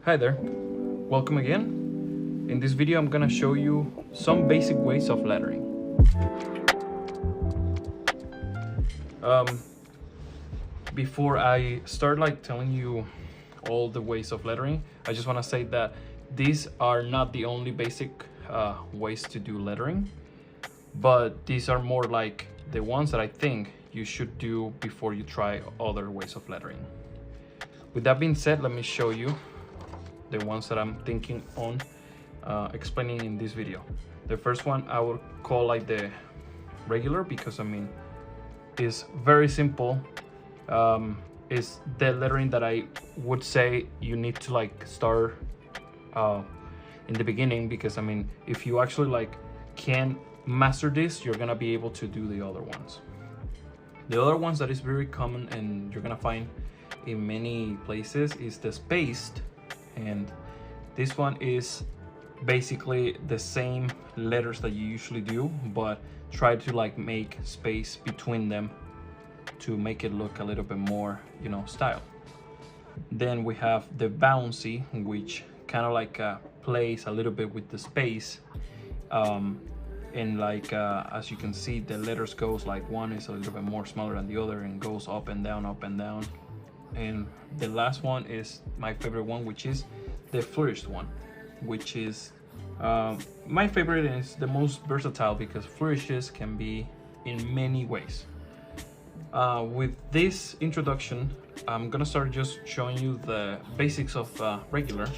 Hi there, welcome again. In this video I'm gonna show you some basic ways of lettering. Before I start telling you all the ways of lettering, I just want to say that these are not the only basic ways to do lettering, but these are more like the ones that I think you should do before you try other ways of lettering. With that being said, let me show you the ones that I'm thinking on explaining in this video. The first one I would call the regular, because it's very simple. Is the lettering that I would say you need to start in the beginning, because if you actually can master this, you're gonna be able to do the other ones. The other ones that is very common and you're gonna find in many places is the spaced, and this one is basically the same letters that you usually do, but try to make space between them to make it look a little bit more, style. Then we have the bouncy, which kind of plays a little bit with the space, and as you can see, the letters goes one is a little bit more smaller than the other and goes up and down, up and down. And the last one is my favorite one, which is the Flourish one, which is my favorite and is the most versatile because flourishes can be in many ways. With this introduction, I'm gonna start just showing you the basics of regular.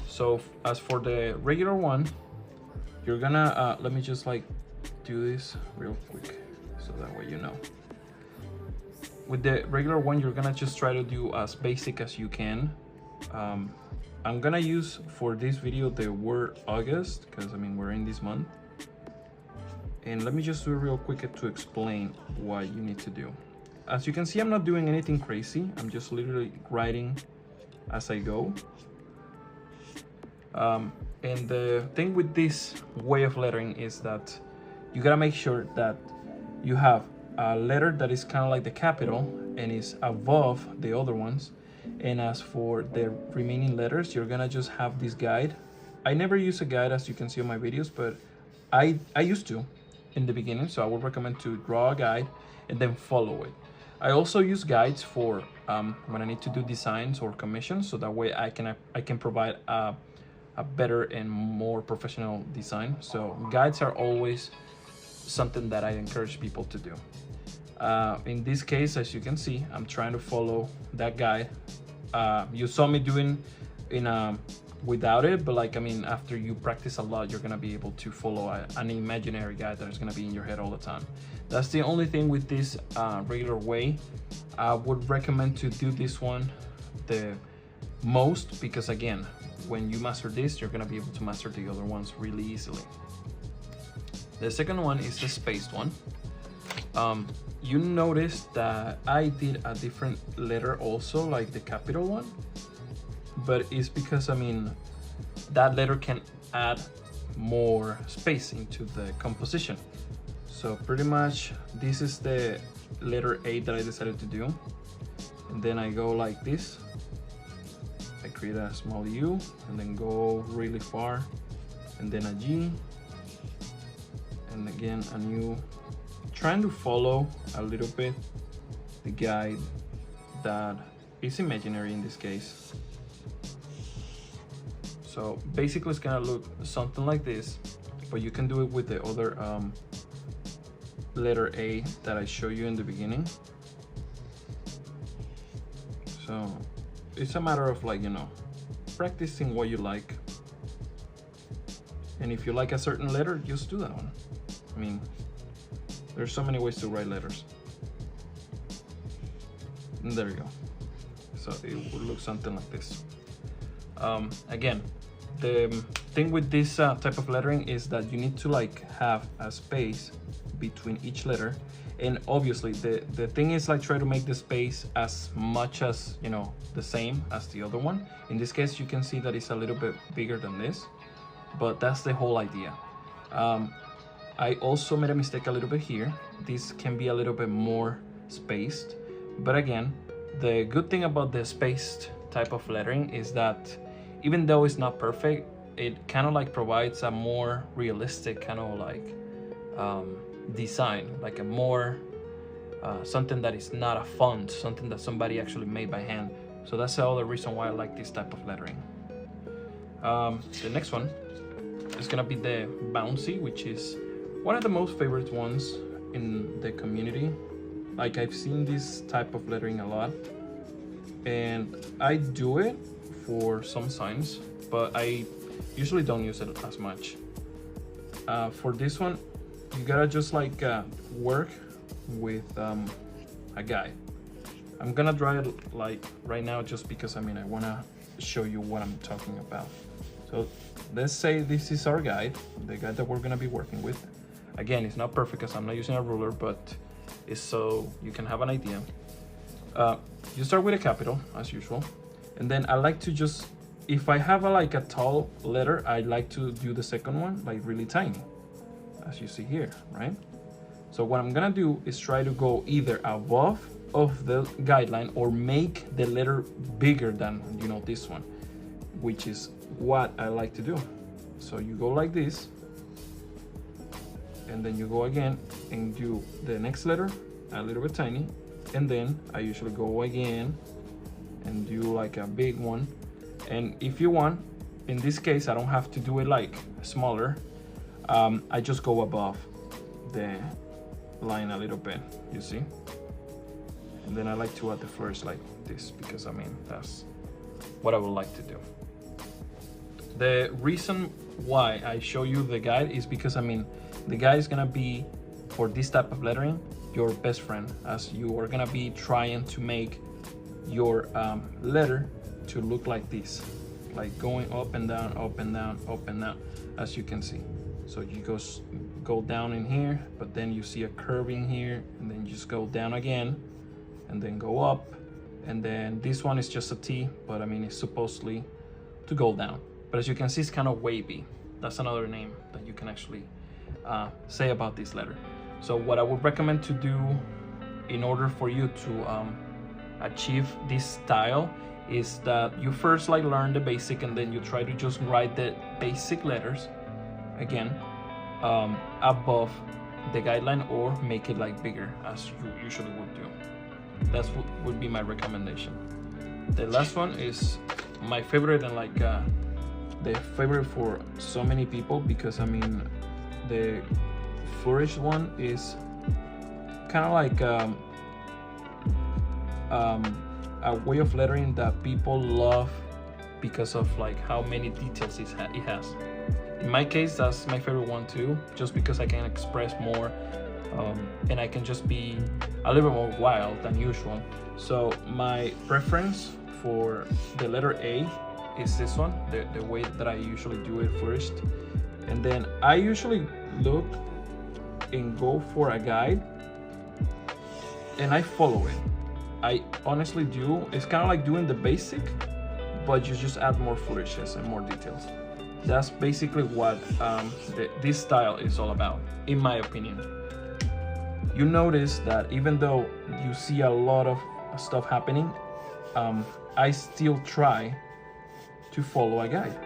So as for the regular one, you're gonna let me just do this real quick so that way you know. With the regular one, you're gonna just try to do as basic as you can. I'm gonna use for this video the word August, because we're in this month. And let me just do it real quick to explain what you need to do. As you can see, I'm not doing anything crazy. I'm just literally writing as I go. And the thing with this way of lettering is that you gotta make sure that you have a letter that is kind of like the capital and is above the other ones. And as for the remaining letters, you're gonna just have this guide. I never use a guide, as you can see on my videos, but I used to in the beginning, so I would recommend to draw a guide and then follow it. I also use guides for when I need to do designs or commissions, so that way I can provide a better and more professional design. So guides are always something that I encourage people to do. In this case, as you can see, I'm trying to follow that guide. You saw me doing without it, but after you practice a lot, you're gonna be able to follow an imaginary guide that is gonna be in your head all the time. That's the only thing with this regular way. I would recommend to do this one the most, because again, when you master this, you're gonna be able to master the other ones really easily. The second one is the spaced one. You notice that I did a different letter also, like the capital one, but it's because that letter can add more space into the composition. So pretty much this is the letter A that I decided to do, and then I go like this. I create a small U and then go really far, and then a G, and again a new, trying to follow a little bit the guide that is imaginary in this case. So basically it's gonna look something like this, but you can do it with the other letter A that I show you in the beginning. So it's a matter of practicing what you like. And if you like a certain letter, just do that one. There's so many ways to write letters. And there you go. So it would look something like this. Again, the thing with this type of lettering is that you need to have a space between each letter. And obviously the thing is try to make the space as much as the same as the other one. In this case, you can see that it's a little bit bigger than this, but that's the whole idea. I also made a mistake a little bit here. This can be a little bit more spaced, but again, the good thing about the spaced type of lettering is that even though it's not perfect, it kind of like provides a more realistic kind of like design, like a more something that is not a font, something that somebody actually made by hand. So that's the other reason why I like this type of lettering. The next one is gonna be the Bouncy, which is one of the most favorite ones in the community. Like, I've seen this type of lettering a lot, and I do it for some signs, but I usually don't use it as much. For this one, you gotta just like work with a guide. I'm gonna draw it like right now just because I wanna show you what I'm talking about. So let's say this is our guide, the guide that we're gonna be working with. Again, it's not perfect because I'm not using a ruler, but it's so you can have an idea. You start with a capital as usual, and then I like to just, if I have like a tall letter, I like to do the second one like really tiny, as you see here, right? So what I'm gonna do is try to go either above of the guideline or make the letter bigger than, you know, this one, which is what I like to do. So you go like this, and then you go again and do the next letter a little bit tiny, and then I usually go again and do like a big one. And if you want, in this case, I don't have to do it like smaller. I just go above the line a little bit, you see? And then I like to add the flourish like this because that's what I would like to do. The reason why I show you the guide is because the guide is gonna be, for this type of lettering, your best friend, as you are gonna be trying to make your letter to look like this, like going up and down, up and down, up and down, as you can see. So you go down in here, but then you see a curve in here, and then you just go down again, and then go up, and then this one is just a T, but it's supposedly to go down. But as you can see, it's kind of wavy. That's another name that you can actually say about this letter. So what I would recommend to do in order for you to achieve this style is that you first like learn the basic, and then you try to just write the basic letters again above the guideline, or make it like bigger as you usually would do. That's what would be my recommendation. The last one is my favorite, and like the favorite for so many people, because the Flourish one is kind of like a way of lettering that people love because of like how many details it has. In my case, that's my favorite one too, just because I can express more and I can just be a little bit more wild than usual. So my preference for the letter A is this one, the way that I usually do it first. And then I usually look and go for a guide and I follow it. I honestly do. It's kind of like doing the basic, but you just add more flourishes and more details. That's basically what this style is all about, in my opinion. You notice that even though you see a lot of stuff happening, I still try to follow a guide.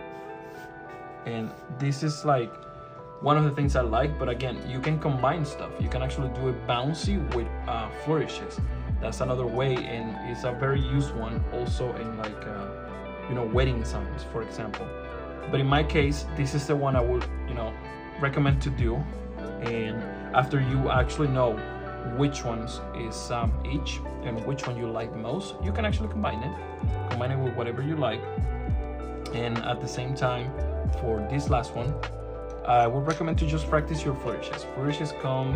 And this is like one of the things I like, but again, you can combine stuff. You can actually do it bouncy with flourishes. That's another way, and it's a very used one also in like wedding signs, for example. But in my case, this is the one I would recommend to do. And after you actually know which ones is each and which one you like most, you can actually combine it with whatever you like. And at the same time, for this last one, I would recommend to just practice your flourishes. Flourishes come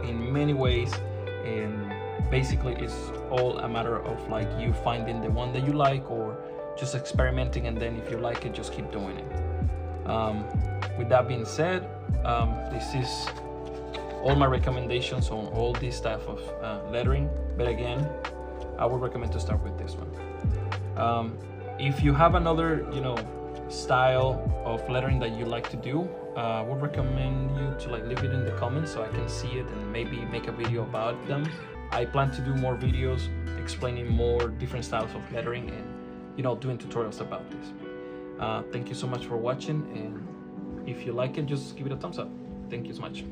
in many ways, and basically it's all a matter of like you finding the one that you like, or just experimenting, and then if you like it, just keep doing it. With that being said, this is all my recommendations on all this type of lettering, but again, I would recommend to start with this one. If you have another style of lettering that you like to do, I would recommend you to like leave it in the comments so I can see it and maybe make a video about them. I plan to do more videos explaining more different styles of lettering and doing tutorials about this. Thank you so much for watching, and if you like it, just give it a thumbs up. Thank you so much.